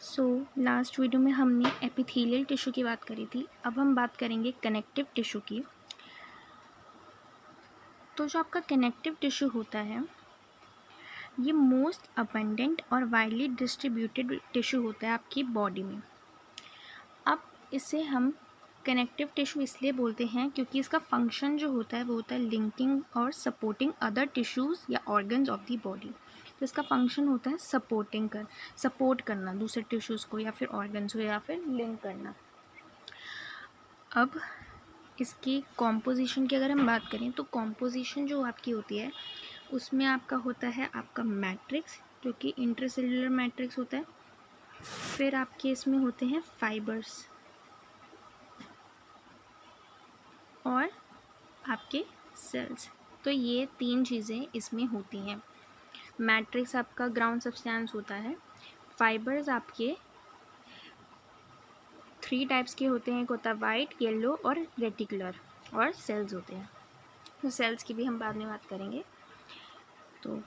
So last video में हमने epithelial tissue की बात करी थी। अब हम बात करेंगे कनेक्टिव टिश्यू की। तो जो आपका कनेक्टिव टिश्यू होता है ये मोस्ट अबंडेंट और वाइडली डिस्ट्रीब्यूटेड टिश्यू होता है आपकी बॉडी में। अब इसे हम कनेक्टिव टिश्यू इसलिए बोलते हैं क्योंकि इसका फंक्शन जो होता है वो होता है लिंकिंग और सपोर्टिंग अदर टिश्यूज़ या ऑर्गन्स ऑफ द बॉडी। तो इसका फंक्शन होता है सपोर्ट करना दूसरे टिश्यूज़ को या फिर ऑर्गन्स को या फिर लिंक करना। अब इसकी कॉम्पोजिशन की अगर हम बात करें तो कॉम्पोजिशन जो आपकी होती है उसमें आपका होता है आपका मैट्रिक्स जो कि इंट्रासेल्युलर मैट्रिक्स होता है। फिर आपके इसमें होते हैं फाइबर्स और आपके सेल्स। तो ये तीन चीज़ें इसमें होती हैं। मैट्रिक्स आपका ग्राउंड सब्सटेंस होता है, फाइबर्स आपके 3 टाइप्स के होते हैं, एक होता है वाइट, येलो और रेटिकुलर, और सेल्स होते हैं। तो सेल्स की भी हम बाद में बात करेंगे। तो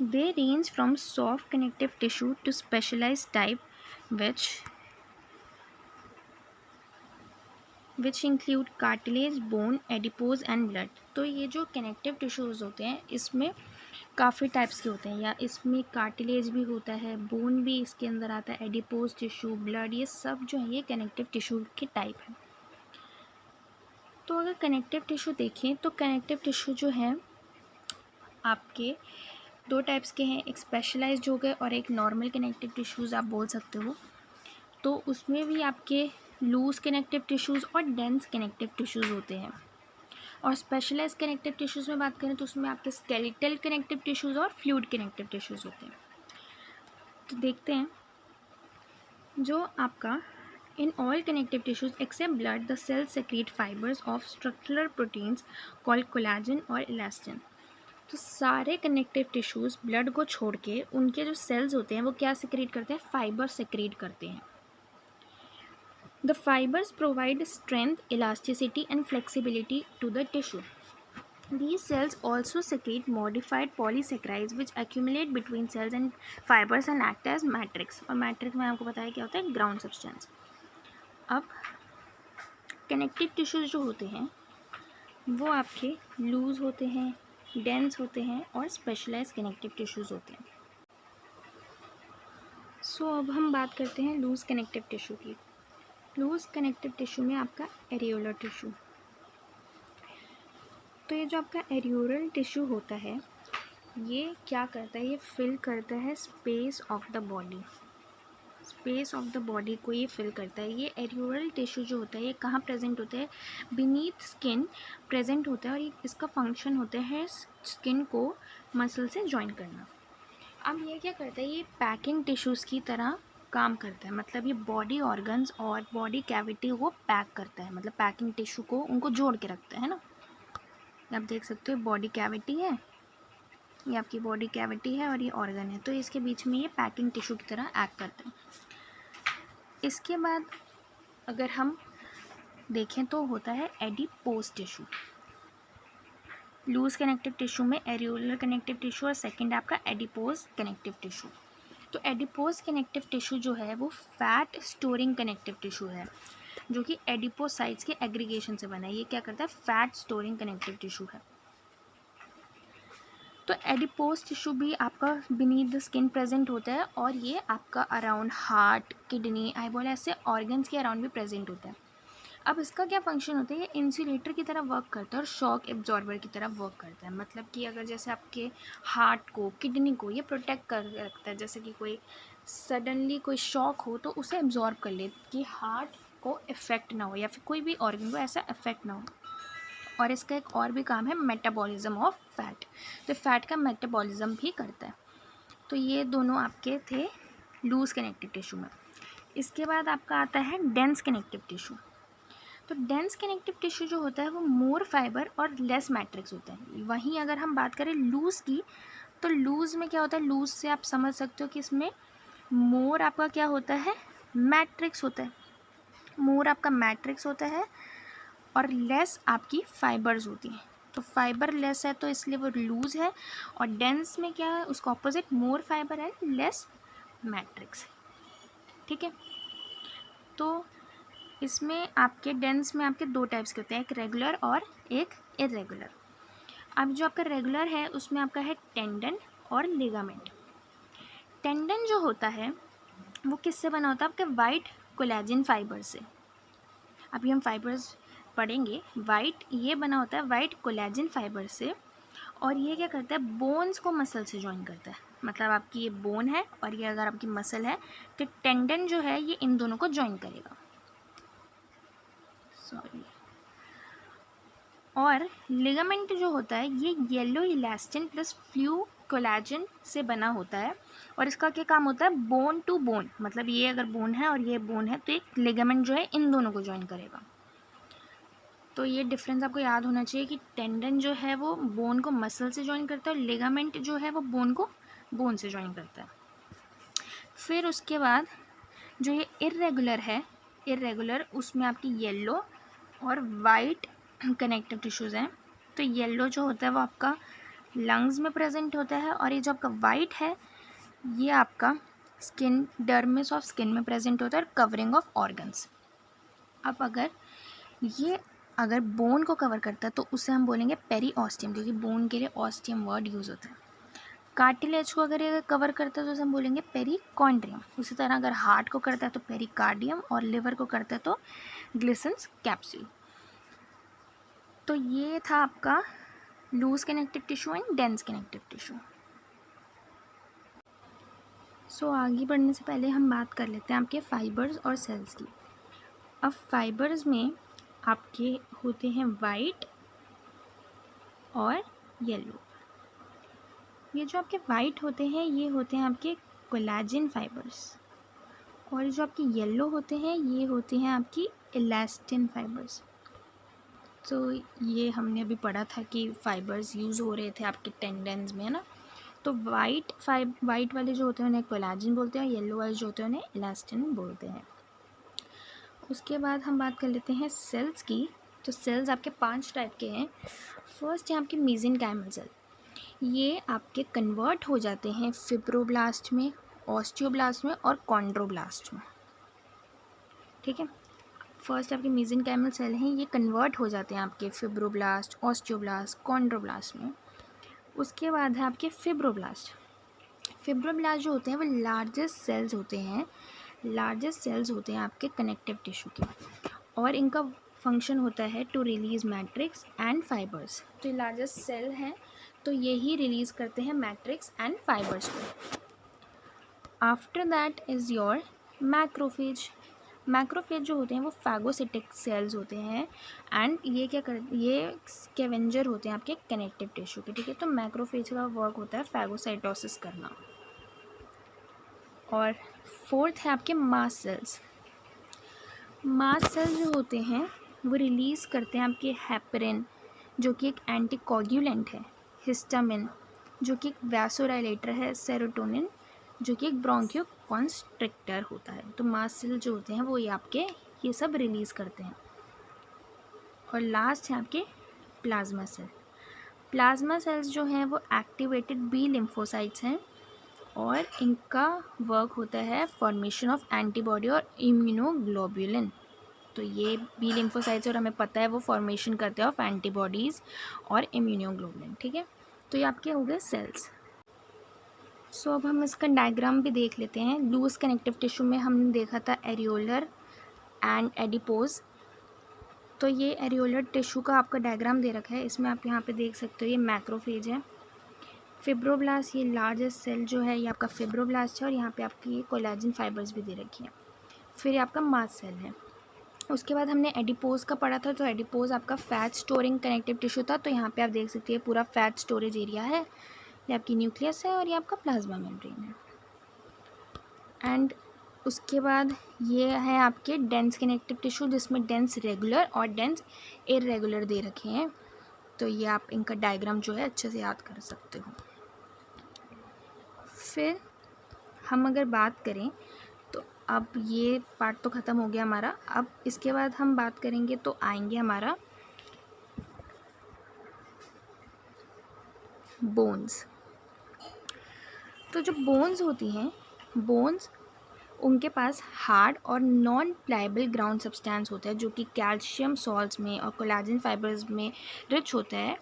they range from soft connective tissue to specialised type which include cartilage, bone, adipose and blood. तो ये जो कनेक्टिव टिश्यूज़ होते हैं इसमें काफ़ी टाइप्स के होते हैं, या इसमें कार्टिलेज भी होता है, बोन भी इसके अंदर आता है, एडिपोज टिश्यू, ब्लड, ये सब जो है ये कनेक्टिव टिश्यू के टाइप है। तो अगर कनेक्टिव टिश्यू देखें तो कनेक्टिव टिश्यू जो है आपके 2 टाइप्स के हैं, एक स्पेशलाइज्ड हो गए और एक नॉर्मल कनेक्टिव टिश्यूज़ आप बोल सकते हो। तो उसमें भी आपके लूज कनेक्टिव टिश्यूज़ और डेंस कनेक्टिव टिश्यूज़ होते हैं। और स्पेशलाइज्ड कनेक्टिव टिश्यूज़ में बात करें तो उसमें आपके स्केलेटल कनेक्टिव टिश्यूज़ और फ्लूइड कनेक्टिव टिश्यूज़ होते हैं। तो देखते हैं जो आपका in all connective tissues except blood the cells secrete fibres of structural proteins called collagen और इलास्टिन। तो सारे कनेक्टिव टिश्यूज़ ब्लड को छोड़ के उनके जो सेल्स होते हैं वो क्या सेक्रेट करते हैं, फाइबर सेक्रेट करते हैं। The fibers provide strength, elasticity and flexibility to the tissue. These cells also secrete modified polysaccharides which accumulate between cells and fibers and act as matrix. और matrix में आपको पता है क्या होता है, ground substance. अब connective tissues जो होते हैं वो आपके loose होते हैं, dense होते हैं और specialized connective tissues होते हैं। So अब हम बात करते हैं loose connective tissue की। लूज कनेक्टिव टिश्यू में आपका एरियोलर टिश्यू। तो ये जो आपका एरियोलर टिश्यू होता है ये क्या करता है, ये फिल करता है space of the body. Space of the body को ये फिल करता है। ये एरियोलर टिश्यू जो होता है ये कहाँ प्रेजेंट होता है, बीनीथ स्किन प्रेजेंट होता है, और ये इसका फंक्शन होता है स्किन को मसल से जॉइन करना। अब ये क्या करता है, ये पैकिंग टिश्यूज़ की तरह काम करता है। मतलब ये बॉडी ऑर्गन्स और बॉडी कैविटी को पैक करता है, मतलब पैकिंग टिश्यू को उनको जोड़ के रखता है ना। आप देख सकते हो बॉडी कैविटी है, ये आपकी बॉडी कैविटी है और ये ऑर्गन है, तो इसके बीच में ये पैकिंग टिश्यू की तरह एक्ट करता है। इसके बाद अगर हम देखें तो होता है adipose tissue. Loose connective tissue में एरियोलर कनेक्टिव टिश्यू और सेकेंड आपका एडिपोज कनेक्टिव टिश्यू। तो एडिपोज कनेक्टिव टिश्यू जो है वो फैट स्टोरिंग कनेक्टिव टिश्यू है जो कि एडिपोसाइट्स के एग्रीगेशन से बना है। ये क्या करता है, फैट स्टोरिंग कनेक्टिव टिश्यू है। तो एडिपोज टिश्यू भी आपका बीनीथ द स्किन प्रेजेंट होता है और ये आपका अराउंड हार्ट, किडनी, आईबॉल ऐसे ऑर्गन्स के अराउंड भी प्रेजेंट होता है। अब इसका क्या फंक्शन होता है, ये इंसुलेटर की तरह वर्क करता है और शॉक एब्जॉर्बर की तरह वर्क करता है। मतलब कि अगर जैसे आपके हार्ट को, किडनी को ये प्रोटेक्ट कर रखता है, जैसे कि कोई सडनली कोई शॉक हो तो उसे एब्जॉर्ब कर ले कि हार्ट को इफ़ेक्ट ना हो या फिर कोई भी ऑर्गन को ऐसा इफ़ेक्ट ना हो। और इसका एक और भी काम है मेटाबॉलिज्म ऑफ फैट, तो फैट का मेटाबॉलिज्म भी करता है। तो ये दोनों आपके थे लूज कनेक्टिव टिश्यू में। इसके बाद आपका आता है डेंस कनेक्टिव टिश्यू। तो डेंस कनेक्टिव टिश्यू जो होता है वो मोर फाइबर और लेस मैट्रिक्स होता है। वहीं अगर हम बात करें लूज़ की तो लूज़ में क्या होता है, लूज़ से आप समझ सकते हो कि इसमें मोर आपका क्या होता है, मैट्रिक्स होता है। मोर आपका मैट्रिक्स होता है और लेस आपकी फाइबर्स होती हैं। तो फाइबर लेस है तो इसलिए वो लूज़ है, और डेंस में क्या है, उसका opposite, more fibre and less matrix. ठीक है, तो इसमें आपके डेंस में आपके दो टाइप्स के होते हैं, एक रेगुलर और एक इरेगुलर। अब जो आपका रेगुलर है उसमें आपका है टेंडन और लिगामेंट। टेंडन जो होता है वो किससे बना होता है, आपके वाइट कोलेजन फाइबर से। अभी हम फाइबर्स पढ़ेंगे। वाइट, ये बना होता है वाइट कोलेजन फाइबर से, और ये क्या करता है, बोन्स को मसल से जॉइन करता है। मतलब आपकी ये बोन है और ये अगर आपकी मसल है तो टेंडन जो है ये इन दोनों को जॉइन करेगा। सॉरी। और लिगामेंट जो होता है ये yellow elastin plus flu collagen से बना होता है, और इसका क्या काम होता है, बोन टू बोन। मतलब ये अगर बोन है और ये बोन है तो एक लिगामेंट जो है इन दोनों को जॉइन करेगा। तो ये डिफरेंस आपको याद होना चाहिए कि टेंडन जो है वो बोन को मसल से जॉइन करता है, और लिगामेंट जो है वो बोन को बोन से जॉइन करता है। फिर उसके बाद जो ये इरेगुलर है, इरेगुलर उसमें आपकी येलो और वाइट कनेक्टिव टिश्यूज़ हैं। तो येलो जो होता है वो आपका लंग्स में प्रेजेंट होता है, और ये जो आपका वाइट है ये आपका स्किन, डर्मिस ऑफ स्किन में प्रेजेंट होता है, और कवरिंग ऑफ ऑर्गन्स। अब अगर बोन को कवर करता है तो उसे हम बोलेंगे पेरीऑस्टियम, क्योंकि बोन के लिए ऑस्टियम वर्ड यूज़ होता है। कार्टिलेज को अगर ये कवर करता है तो उसे हम बोलेंगे पेरिकॉन्ड्रियम। उसी तरह अगर हार्ट को करता है तो पेरिकार्डियम, और लिवर को करता है तो ग्लिसन्स कैप्सूल। तो ये था आपका loose connective tissue and dense connective tissue. So आगे बढ़ने से पहले हम बात कर लेते हैं आपके फाइबर्स और सेल्स की। अब फाइबर्स में आपके होते हैं वाइट और येलो। ये जो आपके वाइट होते हैं ये होते हैं आपके कोलेजन फाइबर्स, और जो आपके येलो होते हैं ये होते हैं आपकी इलास्टिन फाइबर्स। तो ये हमने अभी पढ़ा था कि फाइबर्स यूज़ हो रहे थे आपके टेंडन्स में, है ना। तो वाइट वाले जो होते हैं उन्हें कोलेजन बोलते हैं, येलो वाले जो होते हैं उन्हें इलास्टिन बोलते हैं। उसके बाद हम बात कर लेते हैं सेल्स की। तो सेल्स आपके 5 टाइप के हैं। फर्स्ट है आपके मेसेनकाइमल सेल। ये आपके कन्वर्ट हो जाते हैं फिब्रोब्लास्ट में, ऑस्टियोब्लास्ट में और कॉन्ड्रोब्लास्ट में। ठीक है, फर्स्ट आपके मेसेनकाइमल सेल हैं, ये कन्वर्ट हो जाते हैं आपके फिब्रोब्लास्ट, ऑस्टियोब्लास्ट, कॉन्ड्रोब्लास्ट में। उसके बाद है आपके फिब्रोब्लास्ट। फिब्रोब्लास्ट जो होते हैं वो लार्जेस्ट सेल्स होते हैं आपके कनेक्टिव टिश्यू के, और इनका फंक्शन होता है to release matrix and fibres. तो ये लार्जेस्ट सेल हैं तो यही रिलीज़ करते हैं मैट्रिक्स एंड फाइबर्स को। After that is your macrophage. Macrophage जो होते हैं वो फैगोसिटिक सेल्स होते हैं, एंड ये स्कैवेंजर होते हैं आपके कनेक्टिव टिश्यू के। ठीक है, तो मैक्रोफेज का वर्क होता है फैगोसाइटोसिस करना। और फोर्थ है आपके मास्ट सेल्स। मास्ट सेल्स जो होते हैं वो रिलीज़ करते हैं आपके हेपरिन जो कि एक एंटीकोगुलेंट है, हिस्टामिन जो कि एक वैसोडाइलेटर है, सेरोटोनिन जो कि एक ब्रोंकियोकॉन्स्ट्रिक्टर होता है। तो मास्ट सेल जो होते हैं वो ये सब रिलीज़ करते हैं। और लास्ट है आपके प्लाज्मा सेल। प्लाज्मा सेल्स जो हैं वो एक्टिवेटेड बी लिम्फोसाइट्स हैं, और इनका वर्क होता है फॉर्मेशन ऑफ एंटीबॉडी और इम्यूनोग्लोबुलिन। तो ये बी लिम्फोसाइट्स और हमें पता है वो फॉर्मेशन करते हैं ऑफ एंटीबॉडीज़ और इम्यूनोग्लोबुलिन। ठीक है, तो ये आपके हो गए सेल्स। सो अब हम इसका डायग्राम भी देख लेते हैं। लूज कनेक्टिव टिश्यू में हमने देखा था एरियोलर एंड एडिपोज। तो ये एरियोलर टिश्यू का आपका डायग्राम दे रखा है, इसमें आप यहाँ पे देख सकते हो ये मैक्रोफेज है। फिब्रोब्लास्ट, ये लार्जेस्ट सेल जो है ये आपका फिब्रोब्लास्ट है, और यहाँ पे आपकी ये कोलेजन फाइबर्स भी दे रखी हैं। फिर ये आपका मास्ट सेल है। उसके बाद हमने एडिपोज का पढ़ा था। तो एडिपोज आपका फैट स्टोरिंग कनेक्टिव टिश्यू था। तो यहाँ पे आप देख सकते हैं पूरा फैट स्टोरेज एरिया है, ये आपकी न्यूक्लियस है और ये आपका प्लाज्मा मेम्ब्रेन है। एंड उसके बाद ये है आपके डेंस कनेक्टिव टिश्यू, जिसमें डेंस रेगुलर और डेंस इरेगुलर दे रखे हैं। तो ये आप इनका डायग्राम जो है अच्छे से याद कर सकते हो। फिर हम अगर बात करें तो अब ये पार्ट तो ख़त्म हो गया हमारा। अब इसके बाद हम बात करेंगे तो आएंगे हमारा बोन्स। तो जो बोन्स होती हैं, बोन्स उनके पास हार्ड और नॉन प्लायबल ग्राउंड सब्सटेंस होता है जो कि कैल्शियम सॉल्ट्स में और कोलेजन फाइबर्स में रिच होता है,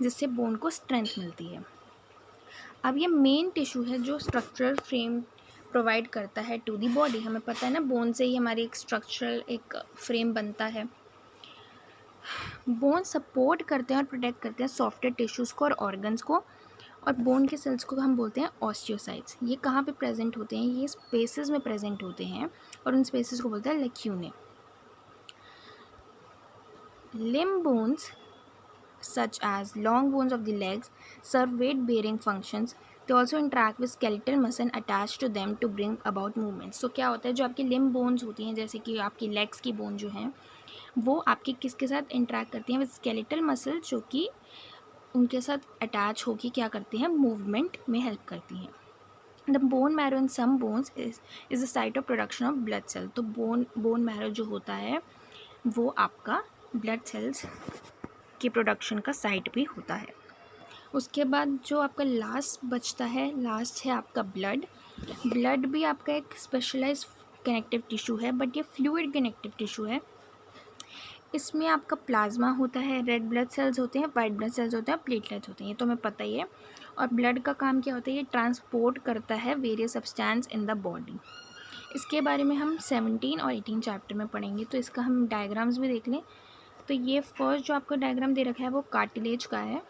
जिससे बोन को स्ट्रेंथ मिलती है। अब ये मेन टिश्यू है जो स्ट्रक्चरल फ्रेम प्रोवाइड करता है टू दी बॉडी। हमें पता है ना, बोन से ही हमारी एक स्ट्रक्चरल एक फ्रेम बनता है। बोन सपोर्ट करते हैं और प्रोटेक्ट करते हैं सॉफ्टवेयर टिश्यूज़ को और ऑर्गन्स को, और बोन के सेल्स को हम बोलते हैं ऑस्टियोसाइट्स। ये कहाँ पे प्रेजेंट होते हैं? ये स्पेसेस में प्रेजेंट होते हैं और उन स्पेसेस को बोलते हैं lacunae. Limb bones such as long bones of the legs serve weight bearing functions. They also interact with skeletal muscle attached to them to bring about movement. So क्या होता है, जो आपकी लिम्ब बोन्स होती हैं, जैसे कि आपकी लेग्स की बोन जो हैं, वो आपकी किसके साथ इंटरेक्ट करती हैं? विद स्केलेटल मसल, जो कि उनके साथ अटैच होकर क्या करती हैं? मूवमेंट में हेल्प करती हैं। The bone marrow in some bones is the site of production of blood cell. तो बोन मैरो जो होता है वो आपका ब्लड सेल्स की प्रोडक्शन का साइट भी होता है। उसके बाद जो आपका लास्ट बचता है, लास्ट है आपका ब्लड। ब्लड भी आपका एक स्पेशलाइज कनेक्टिव टिश्यू है, बट ये फ्लूइड कनेक्टिव टिश्यू है। इसमें आपका प्लाज्मा होता है, रेड ब्लड सेल्स होते हैं, वाइट ब्लड सेल्स होते हैं, प्लेटलेट्स होते हैं, ये तो हमें पता ही है। और ब्लड का काम क्या होता है? ये ट्रांसपोर्ट करता है various substance in the body. इसके बारे में हम 17 और 18 चैप्टर में पढ़ेंगे। तो इसका हम डायग्राम्स भी देख लें। तो ये फर्स्ट जो आपका डायग्राम दे रखा है वो कार्टिलेज का है।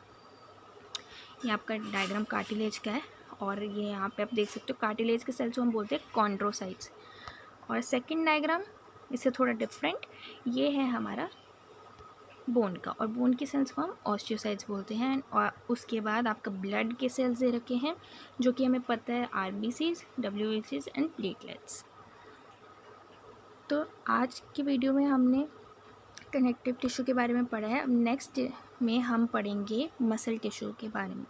ये आपका डायग्राम कार्टिलेज का है, और ये यहाँ पे आप देख सकते हो कार्टिलेज के सेल्स को हम बोलते हैं कॉन्ड्रोसाइट्स। और सेकंड डायग्राम इससे थोड़ा डिफरेंट, ये है हमारा बोन का, और बोन के सेल्स को हम ऑस्टियोसाइट्स बोलते हैं। और उसके बाद आपका ब्लड के सेल्स दे रखे हैं, जो कि हमें पता है RBCs, WBCs एंड प्लेटलेट्स। तो आज की वीडियो में हमने कनेक्टिव टिश्यू के बारे में पढ़ा है। अब नेक्स्ट में हम पढ़ेंगे मसल टिश्यू के बारे में।